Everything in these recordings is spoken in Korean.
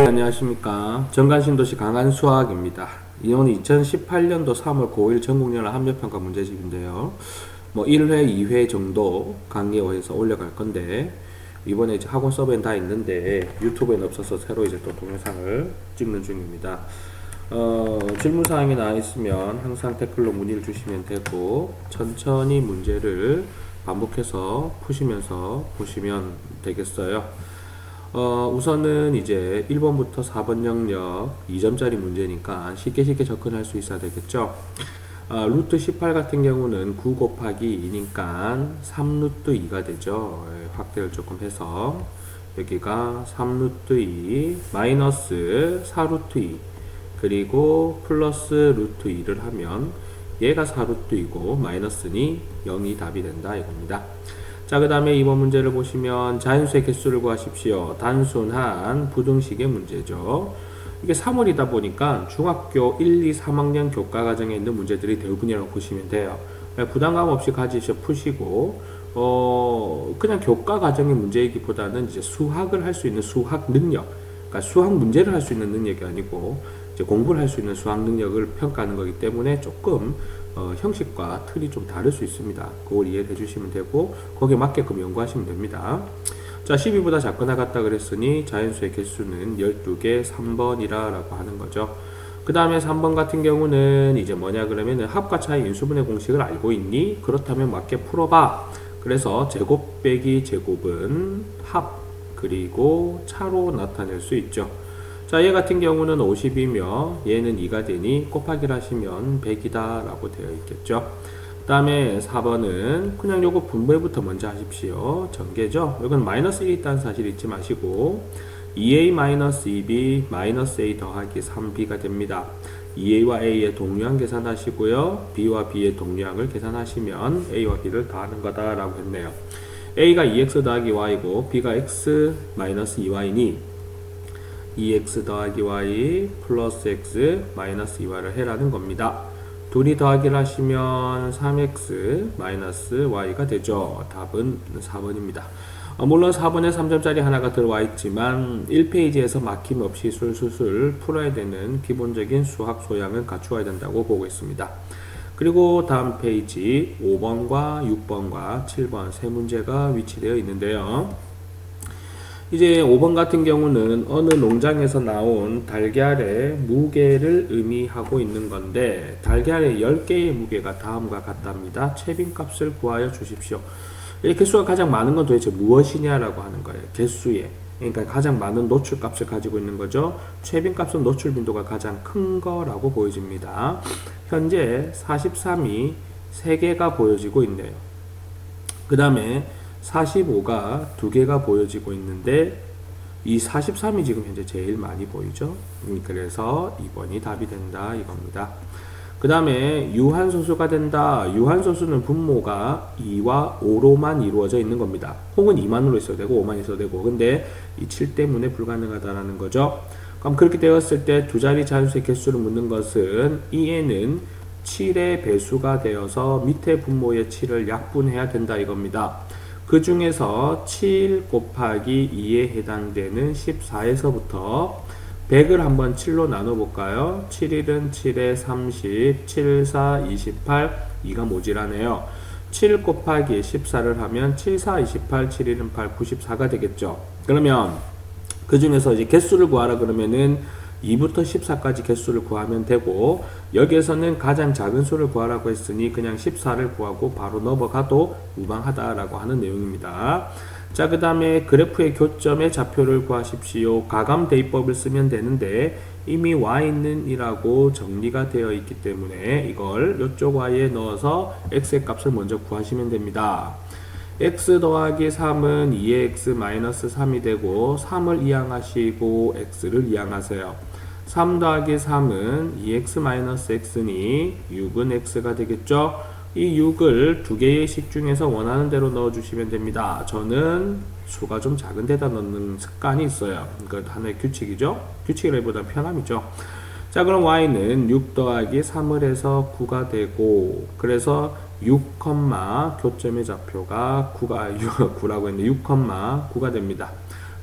안녕하십니까. 정관신도시 강한수학입니다. 이건 2018년도 3월 9일 전국연합 합력평가 문제집인데요. 1회, 2회 정도 강의해서 올려갈 건데, 이번에 이제 학원 서버엔 다 있는데, 유튜브에는 없어서 새로 이제 또 동영상을 찍는 중입니다. 질문사항이 나와 있으면 항상 댓글로 문의를 주시면 되고, 천천히 문제를 반복해서 푸시면서 보시면 되겠어요. 우선은 이제 1번부터 4번 영역 2점짜리 문제니까 쉽게 접근할 수 있어야 되겠죠. 루트 18 같은 경우는 9 곱하기 2니까 3루트 2가 되죠. 확대를 조금 해서 여기가 3루트 2 마이너스 4루트 2 그리고 플러스 루트 2를 하면 얘가 4루트 2고 마이너스니 0이 답이 된다 이겁니다. 자, 그 다음에 이번 문제를 보시면 자연수의 개수를 구하십시오. 단순한 부등식의 문제죠. 이게 3월이다 보니까 중학교 1, 2, 3학년 교과과정에 있는 문제들이 대부분이라고 보시면 돼요. 부담감 없이 가지셔 푸시고 그냥 교과과정의 문제이기보다는 이제 수학을 할 수 있는 수학 능력, 그러니까 수학 문제를 할 수 있는 능력이 아니고 이제 공부를 할 수 있는 수학 능력을 평가하는 거기 때문에 조금 형식과 틀이 좀 다를 수 있습니다. 그걸 이해해 주시면 되고 거기에 맞게끔 연구하시면 됩니다. 자, 12보다 작거나 같다 그랬으니 자연수의 개수는 12개 3번이라 라고 하는 거죠. 그 다음에 3번 같은 경우는 이제 뭐냐 그러면은 합과 차이 인수분해 공식을 알고 있니? 그렇다면 맞게 풀어봐. 그래서 제곱 빼기 제곱은 합 그리고 차로 나타낼 수 있죠. 자, 얘 같은 경우는 50이며 얘는 2가 되니 곱하기를 하시면 100이다 라고 되어 있겠죠. 그 다음에 4번은 그냥 요거 분배부터 먼저 하십시오. 전개죠. 이건 마이너스 1이 있다는 사실 잊지 마시고 2a 마이너스 2b 마이너스 a 더하기 3b가 됩니다. 2a와 a의 동류항 계산하시고요. b와 b의 동류항을 계산하시면 a와 b를 더하는 거다 라고 했네요. a가 2x 더하기 y고 b가 x 마이너스 2y니 2x 더하기 y 플러스 x 마이너스 2y를 해라는 겁니다. 둘이 더하기를 하시면 3x 마이너스 y가 되죠. 답은 4번입니다. 물론 4번에 3점짜리 하나가 들어와 있지만 1페이지에서 막힘없이 술술술 풀어야 되는 기본적인 수학 소양을 갖추어야 된다고 보고 있습니다. 그리고 다음 페이지 5번과 6번과 7번 세 문제가 위치되어 있는데요. 이제 5번 같은 경우는 어느 농장에서 나온 달걀의 무게를 의미하고 있는 건데 달걀의 10개의 무게가 다음과 같답니다. 채빈값을 구하여 주십시오. 이 개수가 가장 많은 건 도대체 무엇이냐라고 하는 거예요. 개수에. 그러니까 가장 많은 노출값을 가지고 있는 거죠. 채빈값은 노출 빈도가 가장 큰 거라고 보여집니다. 현재 43이 3개가 보여지고 있네요. 그 다음에 45가 2개가 보여지고 있는데 이 43이 지금 현재 제일 많이 보이죠. 그래서 2번이 답이 된다 이겁니다. 그 다음에 유한소수가 된다. 유한소수는 분모가 2와 5로만 이루어져 있는 겁니다. 혹은 2만으로 있어도 되고 5만 있어도 되고 근데 이 7 때문에 불가능하다라는 거죠. 그럼 그렇게 되었을 때 두 자리 자연수의 개수를 묻는 것은 이에는 7의 배수가 되어서 밑에 분모의 7을 약분해야 된다 이겁니다. 그 중에서 7 곱하기 2에 해당되는 14에서부터 100을 한번 7로 나눠볼까요? 7일은 7에 30, 7, 4, 28, 2가 모자라네요. 7 곱하기 14를 하면 7, 4, 28, 7일은 8, 94가 되겠죠. 그러면 그 중에서 이제 개수를 구하라 그러면은 2부터 14까지 개수를 구하면 되고 여기에서는 가장 작은 수를 구하라고 했으니 그냥 14를 구하고 바로 넘어가도 무방하다라고 하는 내용입니다. 자, 그 다음에 그래프의 교점의 좌표를 구하십시오. 가감 대입법을 쓰면 되는데 이미 y는 이라고 정리가 되어 있기 때문에 이걸 이쪽 y에 넣어서 x의 값을 먼저 구하시면 됩니다. x 더하기 3은 2의 x 마이너스 3이 되고 3을 이항하시고 x를 이항하세요. 3 더하기 3은 2x 마이너스 x니 6은 x가 되겠죠. 이 6을 두 개의 식 중에서 원하는 대로 넣어주시면 됩니다. 저는 수가 좀 작은 데다 넣는 습관이 있어요. 이거 하나의 규칙이죠. 규칙이라기보다 편함이죠. 자, 그럼 y는 6 더하기 3을 해서 9가 되고 그래서 6, 교점의 좌표가 9라고 했는데 6, 9가 됩니다.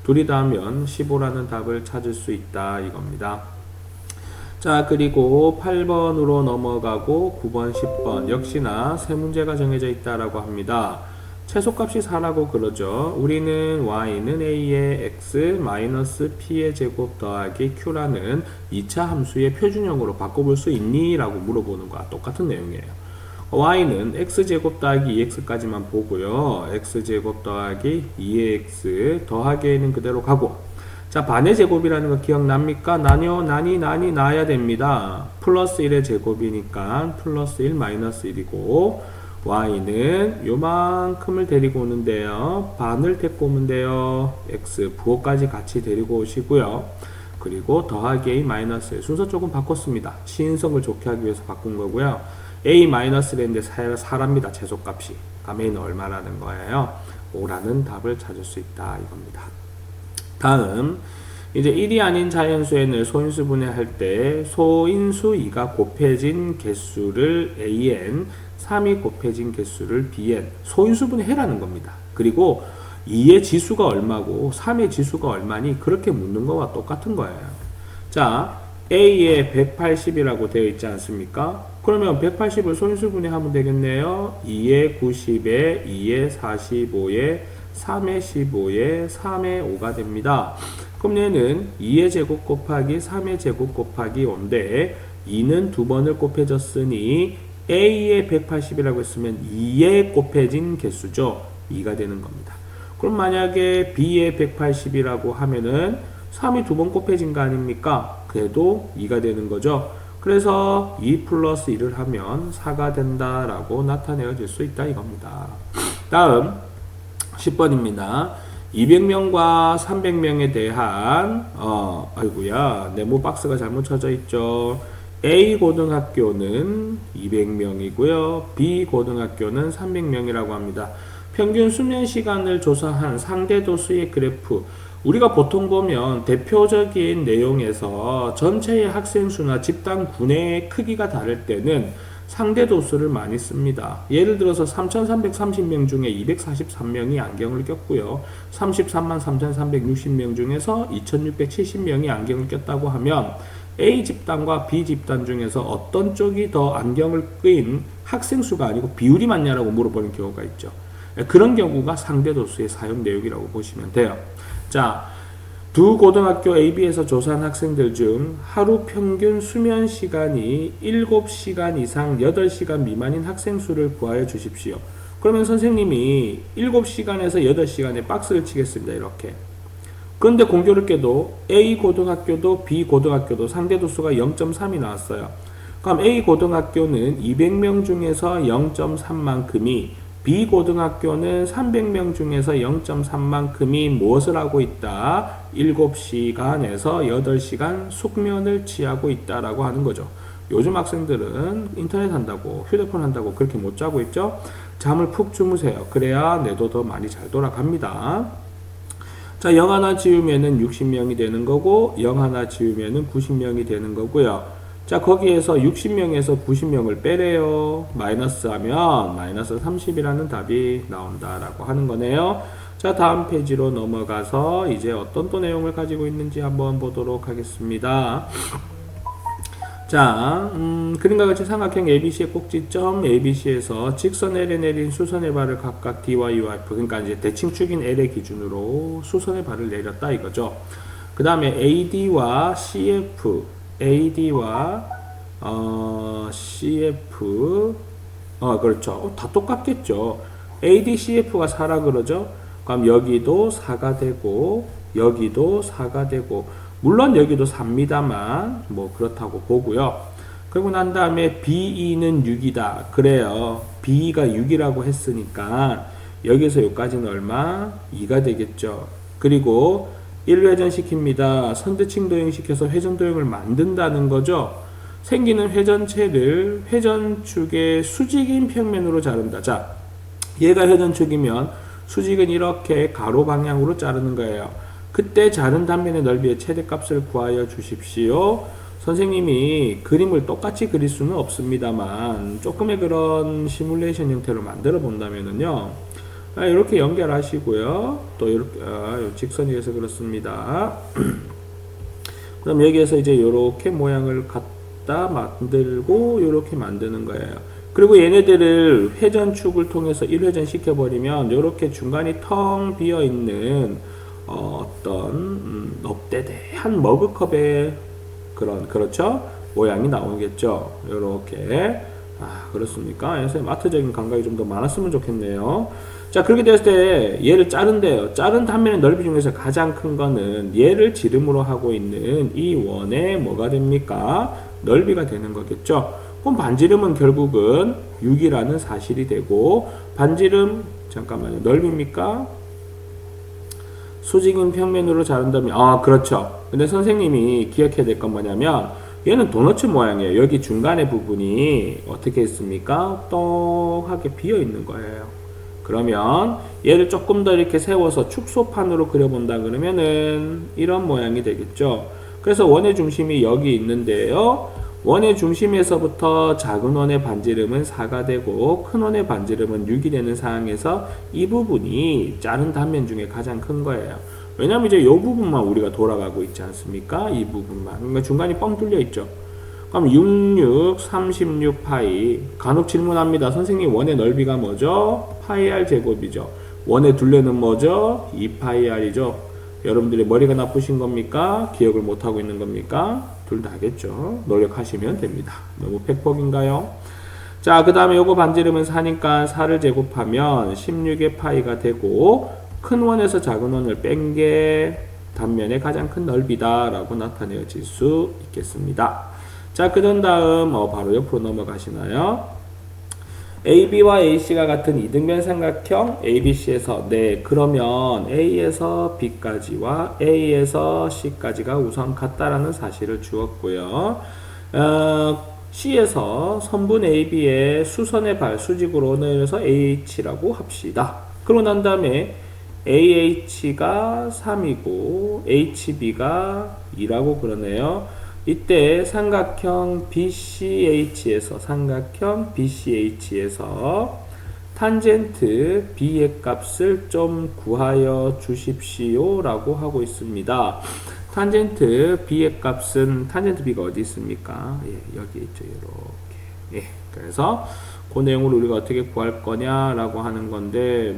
둘이 다 하면 15라는 답을 찾을 수 있다 이겁니다. 자, 그리고 8번으로 넘어가고 9번, 10번 역시나 세 문제가 정해져 있다라고 합니다. 최소값이 4라고 그러죠. 우리는 y는 a의 x 마이너스 p의 제곱 더하기 q라는 2차 함수의 표준형으로 바꿔볼 수 있니? 라고 물어보는 거와 똑같은 내용이에요. y는 x제곱 더하기 2x까지만 보고요. x제곱 더하기 2x 더하기에는 그대로 가고, 자, 반의 제곱이라는 거 기억납니까? 나야 됩니다. 플러스 1의 제곱이니까 플러스 1 마이너스 1이고, y는 요만큼을 데리고 오는데요. 반을 데리고 오면 돼요. x 부호까지 같이 데리고 오시고요. 그리고 더하기 a 마이너스 1 순서 조금 바꿨습니다. 시인성을 좋게 하기 위해서 바꾼 거고요. a 마이너스1인데 4랍니다. 최소값이. 그럼 a는 얼마라는 거예요? 5라는 답을 찾을 수 있다 이겁니다. 다음 이제 1이 아닌 자연수의 소인수 분해할 때 소인수 2가 곱해진 개수를 an, 3이 곱해진 개수를 bn, 소인수 분해해라는 겁니다. 그리고 2의 지수가 얼마고 3의 지수가 얼마니 그렇게 묻는 거와 똑같은 거예요. 자, a에 180이라고 되어 있지 않습니까? 그러면 180을 소인수 분해하면 되겠네요. 2의 90에 2의 45에 3의 15에 3의 5가 됩니다. 그럼 얘는 2의 제곱 곱하기 3의 제곱 곱하기 5인데 2는 두 번을 곱해졌으니 a의 180이라고 했으면 2에 곱해진 개수죠. 2가 되는 겁니다. 그럼 만약에 b의 180이라고 하면은 3이 두 번 곱해진 거 아닙니까? 그래도 2가 되는 거죠. 그래서 2 플러스 1을 하면 4가 된다라고 나타내어질 수 있다 이겁니다. 다음 10번입니다. 200명과 300명에 대한 아이고야 네모 박스가 잘못 쳐져 있죠. A 고등학교는 200명이고요. B 고등학교는 300명이라고 합니다. 평균 수면 시간을 조사한 상대도수의 그래프. 우리가 보통 보면 대표적인 내용에서 전체의 학생 수나 집단 구내의 크기가 다를 때는 상대도수를 많이 씁니다. 예를 들어서 3,330명 중에 243명이 안경을 꼈고요. 33만 3,360명 중에서 2,670명이 안경을 꼈다고 하면 A 집단과 B 집단 중에서 어떤 쪽이 더 안경을 낀 학생 수가 아니고 비율이 맞냐라고 물어보는 경우가 있죠. 그런 경우가 상대도수의 사용 내역이라고 보시면 돼요. 자, 두 고등학교 AB에서 조사한 학생들 중 하루 평균 수면 시간이 7시간 이상 8시간 미만인 학생 수를 구하여 주십시오. 그러면 선생님이 7시간에서 8시간에 박스를 치겠습니다. 이렇게. 그런데 공교롭게도 A 고등학교도 B 고등학교도 상대도수가 0.3이 나왔어요. 그럼 A 고등학교는 200명 중에서 0.3만큼이 B 고등학교는 300명 중에서 0.3만큼이 무엇을 하고 있다? 7시간에서 8시간 숙면을 취하고 있다라고 하는 거죠. 요즘 학생들은 인터넷 한다고 휴대폰 한다고 그렇게 못 자고 있죠? 잠을 푹 주무세요. 그래야 뇌도 더 많이 잘 돌아갑니다. 자, 0 하나 지우면은 60명이 되는 거고 0 하나 지우면은 90명이 되는 거고요. 자, 거기에서 60명에서 90명을 빼래요. 마이너스 하면 마이너스 30이라는 답이 나온다라고 하는 거네요. 자, 다음 페이지로 넘어가서 이제 어떤 또 내용을 가지고 있는지 한번 보도록 하겠습니다. 자, 그림과 같이 삼각형 ABC의 꼭지점 ABC에서 직선 L에 내린 수선의 발을 각각 D와 UF, 그러니까 이제 대칭축인 L의 기준으로 수선의 발을 내렸다 이거죠. 그 다음에 AD와 CF, AD와 CF, 그렇죠. 다 똑같겠죠. AD, CF가 4라 그러죠. 그럼 여기도 4가 되고 여기도 4가 되고 물론 여기도 4입니다만 뭐 그렇다고 보고요. 그리고 난 다음에 BE는 6이다. 그래요. BE가 6이라고 했으니까 여기서 여기까지는 얼마? 2가 되겠죠. 그리고 1회전 시킵니다. 선대칭 도형시켜서 회전 도형을 만든다는 거죠. 생기는 회전체를 회전축의 수직인 평면으로 자른다. 자, 얘가 회전축이면 수직은 이렇게 가로 방향으로 자르는 거예요. 그때 자른 단면의 넓이의 최대값을 구하여 주십시오. 선생님이 그림을 똑같이 그릴 수는 없습니다만 조금의 그런 시뮬레이션 형태로 만들어 본다면은요. 이렇게 연결하시고요. 또 이렇게 직선이어서 그렇습니다. 그럼 여기에서 이제 이렇게 모양을 갖다 만들고 이렇게 만드는 거예요. 그리고 얘네들을 회전축을 통해서 1회전 시켜버리면 이렇게 중간이 텅 비어 있는 어떤 넙대대한 머그컵의 그렇죠? 모양이 나오겠죠. 이렇게. 그렇습니까? 그래서 마트적인 감각이 좀 더 많았으면 좋겠네요. 자, 그렇게 됐을 때 얘를 자른대요. 자른 단면의 넓이 중에서 가장 큰 거는 얘를 지름으로 하고 있는 이 원의 뭐가 됩니까? 넓이가 되는 거겠죠. 그럼 반지름은 결국은 6이라는 사실이 되고, 반지름 잠깐만요. 넓입니까? 수직인 평면으로 자른다면 그렇죠. 근데 선생님이 기억해야 될 건 뭐냐면 얘는 도너츠 모양이에요. 여기 중간의 부분이 어떻게 있습니까? 떡하게 비어 있는 거예요. 그러면 얘를 조금 더 이렇게 세워서 축소판으로 그려본다 그러면은 이런 모양이 되겠죠. 그래서 원의 중심이 여기 있는데요. 원의 중심에서부터 작은 원의 반지름은 4가 되고 큰 원의 반지름은 6이 되는 상황에서 이 부분이 자른 단면 중에 가장 큰 거예요. 왜냐면 이제 이 부분만 우리가 돌아가고 있지 않습니까? 이 부분만. 그러니까 중간이 뻥 뚫려 있죠. 그럼 66, 36 파이. 간혹 질문합니다. 선생님 원의 넓이가 뭐죠? 파이 r 제곱이죠. 원의 둘레는 뭐죠? 2 파이 r이죠. 여러분들이 머리가 나쁘신 겁니까? 기억을 못하고 있는 겁니까? 둘 다 하겠죠. 노력하시면 됩니다. 너무 팩폭인가요? 자, 그 다음에 요거 반지름은 4니까 4를 제곱하면 16의 파이가 되고 큰 원에서 작은 원을 뺀 게 단면의 가장 큰 넓이다 라고 나타내어질 수 있겠습니다. 자, 그런 다음 바로 옆으로 넘어가시나요? AB와 AC가 같은 이등변 삼각형 ABC에서 그러면 A에서 B까지와 A에서 C까지가 우선 같다라는 사실을 주었고요. C에서 선분 AB의 수선의 발 수직으로 내려서 AH라고 합시다. 그러고 난 다음에 AH가 3이고 HB가 2라고 그러네요. 이때 삼각형 BCH에서 탄젠트 B의 값을 좀 구하여 주십시오 라고 하고 있습니다. 탄젠트 B의 값은 탄젠트 B가 어디 있습니까? 여기 있죠. 이렇게. 그래서 그 내용을 우리가 어떻게 구할 거냐 라고 하는 건데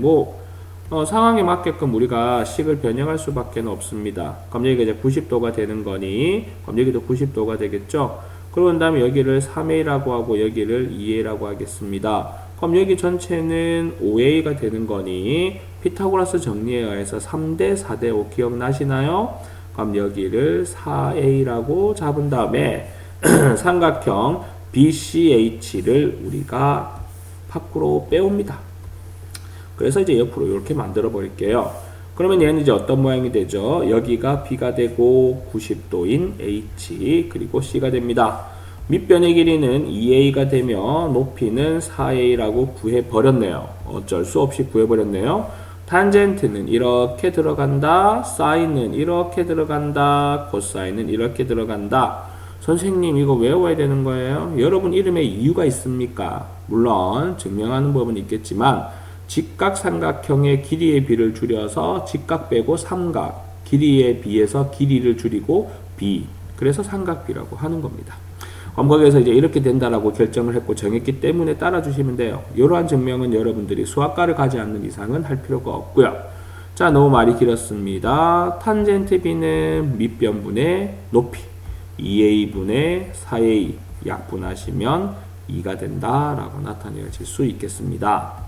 상황에 맞게끔 우리가 식을 변형할 수밖에 없습니다. 그럼 여기가 이제 90도가 되는 거니, 그럼 여기도 90도가 되겠죠? 그러고 난 다음에 여기를 3A라고 하고 여기를 2A라고 하겠습니다. 그럼 여기 전체는 5A가 되는 거니, 피타고라스 정리에 의해서 3대 4대 5 기억나시나요? 그럼 여기를 4A라고 잡은 다음에 삼각형 BCH를 우리가 밖으로 빼옵니다. 그래서 이제 옆으로 이렇게 만들어 버릴게요. 그러면 얘는 이제 어떤 모양이 되죠? 여기가 B가 되고 90도인 H 그리고 C가 됩니다. 밑변의 길이는 2A가 되며 높이는 4A라고 구해 버렸네요. 어쩔 수 없이 구해 버렸네요. 탄젠트는 이렇게 들어간다. 사인은 이렇게 들어간다. 코사인은 이렇게 들어간다. 선생님 이거 외워야 되는 거예요? 여러분 이름에 이유가 있습니까? 물론 증명하는 법은 있겠지만 직각삼각형의 길이의 비를 줄여서 직각 빼고 삼각, 길이에 비해서 길이를 줄이고 비, 그래서 삼각비라고 하는 겁니다. 거기에서 이제 이렇게 된다라고 결정을 했고 정했기 때문에 따라주시면 돼요. 이러한 증명은 여러분들이 수학과를 가지 않는 이상은 할 필요가 없고요. 자, 너무 말이 길었습니다. 탄젠트 B는 밑변분의 높이 2A분의 4A 약분하시면 2가 된다라고 나타내어질 수 있겠습니다.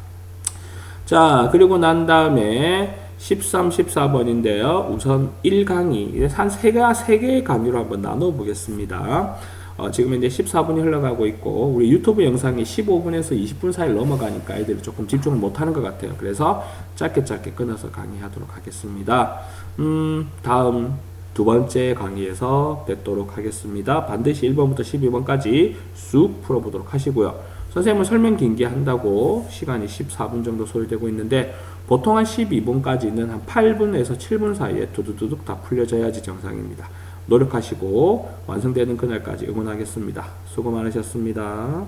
자, 그리고 난 다음에 13, 14번인데요. 우선 1강의, 한 3개의 강의로 한번 나눠 보겠습니다. 지금 이제 14분이 흘러가고 있고, 우리 유튜브 영상이 15분에서 20분 사이를 넘어가니까 애들이 조금 집중을 못하는 것 같아요. 그래서 짧게 끊어서 강의하도록 하겠습니다. 다음 두 번째 강의에서 뵙도록 하겠습니다. 반드시 1번부터 12번까지 쑥 풀어보도록 하시고요. 선생님은 설명 긴게 한다고 시간이 14분 정도 소요되고 있는데 보통 한 12분까지는 한 8분에서 7분 사이에 두두두둑 다 풀려져야지 정상입니다. 노력하시고 완성되는 그날까지 응원하겠습니다. 수고 많으셨습니다.